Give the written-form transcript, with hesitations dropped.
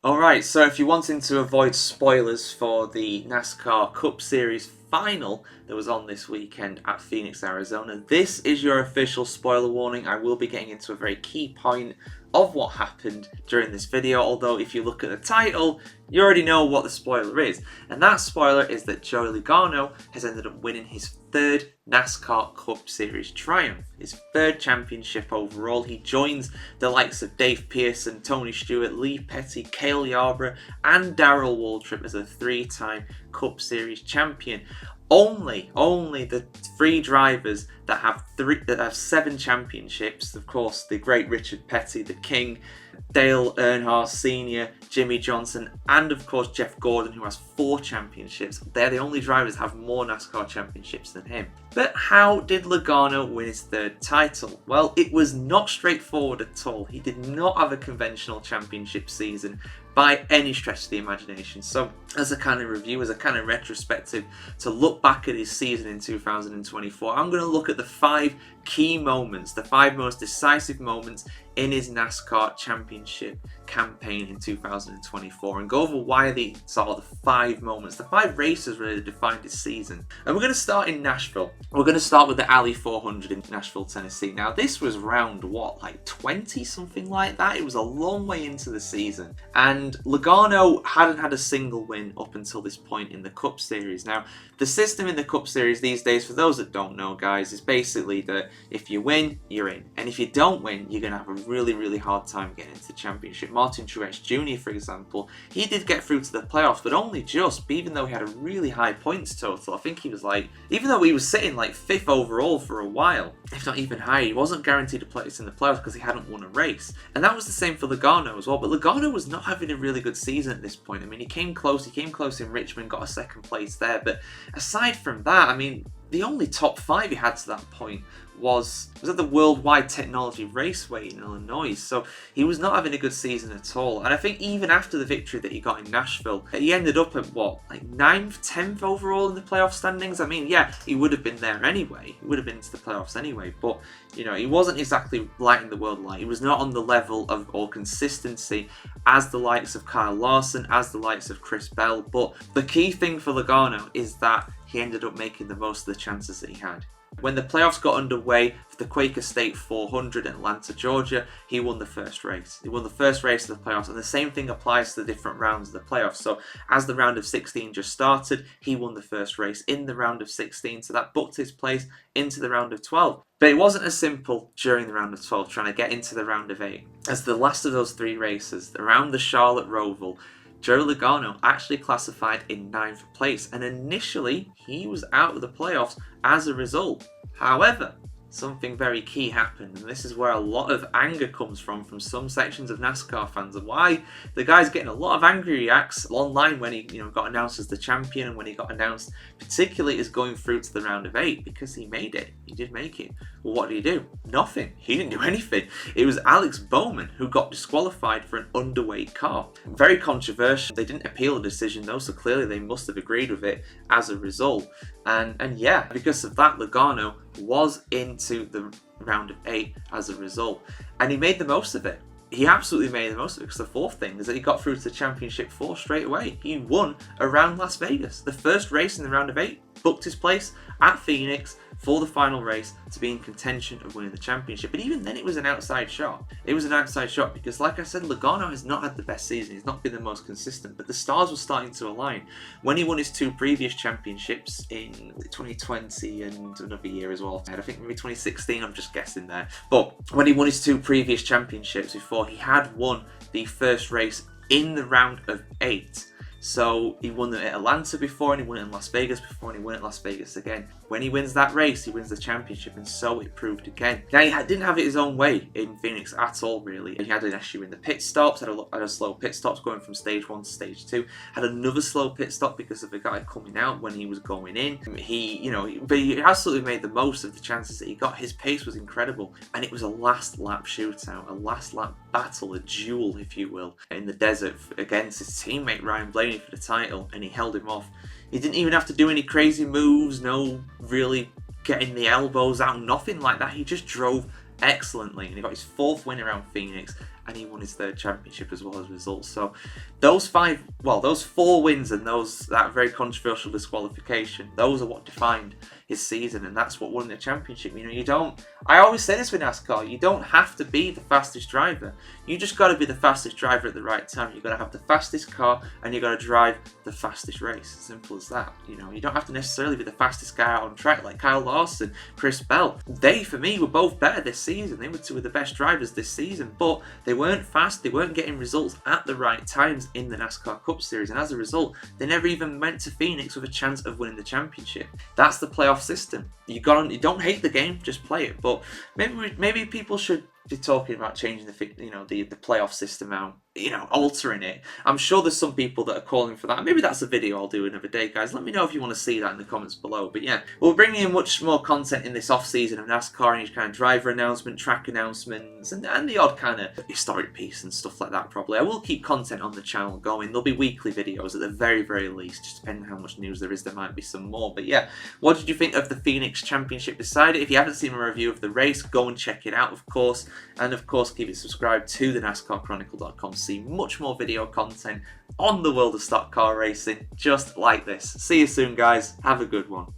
Alright, so if you're wanting to avoid spoilers for the NASCAR Cup Series final that was on this weekend at Phoenix, Arizona, this is your official spoiler warning. I will be getting into a very key point of what happened during this video, although if you look at the title, you already know what the spoiler is. And that spoiler is that Joey Logano has ended up winning his third NASCAR Cup Series triumph, his third championship overall. He joins the likes of Dave Pearson, Tony Stewart, Lee Petty, Cale Yarborough and Darrell Waltrip as a three-time Cup Series champion. Only the three drivers that have 7 championships, of course, the great Richard Petty, the King, Dale Earnhardt Sr., Jimmy Johnson, and of course Jeff Gordon, who has 4 championships. They're the only drivers that have more NASCAR championships than him. But how did Logano win his third title? Well, it was not straightforward at all. He did not have a conventional championship season by any stretch of the imagination. So as a kind of review, as a kind of retrospective, to look back at his season in 2024, I'm going to look at the 5 key moments, the 5 most decisive moments in his NASCAR championship campaign in 2024, and go over why these are the 5 moments, the 5 races really defined his season. And we're going to start in Nashville. We're going to start with the Alley 400 in Nashville, Tennessee. Now this was round what, like 20, something like that? It was a long way into the season, and Logano hadn't had a single win up until this point in the Cup Series. Now the system in the Cup Series these days, for those that don't know, guys, is basically that if you win, you're in, and if you don't win, you're going to have a really hard time getting into the championship. Martin Truex Jr., for example, he did get through to the playoffs, but only just, even though he had a really high points total. I think he was like, even though he was sitting like 5th overall for a while, if not even higher, he wasn't guaranteed a place in the playoffs because he hadn't won a race. And that was the same for Logano as well, but Logano was not having a really good season at this point. I mean, he came close in Richmond, got a 2nd place there, but aside from that, I mean, the only top 5 he had to that point was at the Worldwide Technology Raceway in Illinois, so he was not having a good season at all. And I think even after the victory that he got in Nashville, he ended up at what, like 9th, 10th overall in the playoff standings. I mean, yeah, he would have been there anyway, he would have been into the playoffs anyway, but you know, he wasn't exactly lighting the world light. He was not on the level of or consistency as the likes of Kyle Larson, as the likes of Chris Bell. But the key thing for Logano is that he ended up making the most of the chances that he had. When the playoffs got underway for the Quaker State 400 in Atlanta, Georgia, he won the first race. He won the first race of the playoffs, and the same thing applies to the different rounds of the playoffs. So as the round of 16 just started, he won the first race in the round of 16, so that booked his place into the round of 12. But it wasn't as simple during the round of 12 trying to get into the round of 8. As the last of those 3 races, around the Charlotte Roval, Joey Logano actually classified in 9th place, and initially he was out of the playoffs as a result. However, something very key happened, and this is where a lot of anger comes from some sections of NASCAR fans, and why the guy's getting a lot of angry reacts online when he got announced as the champion, and when he got announced particularly as going through to the round of 8, because he made it. He did make it. Well, what did he do? Nothing. He didn't do anything. It was Alex Bowman who got disqualified for an underweight car. Very controversial. They didn't appeal the decision though, so clearly they must have agreed with it as a result. And yeah, because of that, Logano was into the round of 8 as a result, and he made the most of it. He absolutely made the most of it, because the 4th thing is that he got through to the championship 4 straight away. He won around Las Vegas. The first race in the round of 8 booked his place at Phoenix for the final race to be in contention of winning the championship. But even then, it was an outside shot. It was an outside shot because, like I said, Logano has not had the best season. He's not been the most consistent, but the stars were starting to align. When he won his 2 previous championships in 2020 and another year as well, I think maybe 2016, I'm just guessing there. But when he won his 2 previous championships before, he had won the first race in the round of 8. So he won it at Atlanta before, and he won it in Las Vegas before, and he won it in Las Vegas again. When he wins that race, he wins the championship, and so it proved again. Now, he didn't have it his own way in Phoenix at all, really. He had an issue in the pit stops, had a slow pit stops going from stage 1 to stage 2, had another slow pit stop because of a guy coming out when he was going in. But he absolutely made the most of the chances that he got. His pace was incredible, and it was a last lap shootout, a last lap battle, a duel, if you will, in the desert against his teammate Ryan Blaney for the title, and he held him off. He didn't even have to do any crazy moves, no really getting the elbows out, nothing like that. He just drove excellently, and he got his 4th win around Phoenix, and he won his 3rd championship as well as a result. So those 4 wins and that very controversial disqualification, those are what defined his season, and that's what won the championship. I always say this with NASCAR, you don't have to be the fastest driver. You just got to be the fastest driver at the right time. You've got to have the fastest car, and you've got to drive the fastest race. Simple as that. You don't have to necessarily be the fastest guy out on track like Kyle Larson, Chris Bell. They, for me, were both better this season. They were 2 of the best drivers this season, but they weren't fast. They weren't getting results at the right times in the NASCAR Cup Series, and as a result, they never even went to Phoenix with a chance of winning the championship. That's the playoff system. You don't hate the game, just play it. But maybe people should be talking about changing the playoff system out, altering it. I'm sure there's some people that are calling for that. Maybe that's a video I'll do another day, guys. Let me know if you want to see that in the comments below. But yeah, we'll bring in much more content in this off season of NASCAR, and each kind of driver announcement, track announcements, and the odd kind of historic piece and stuff like that. Probably I will keep content on the channel going. There'll be weekly videos at the very, very least. Just depending on how much news there is, there might be some more. But yeah, what did you think of the Phoenix Championship decided? If you haven't seen my review of the race, go and check it out, of course. And of course, keep it subscribed to the NASCARchronicle.com to see much more video content on the world of stock car racing, just like this. See you soon, guys. Have a good one.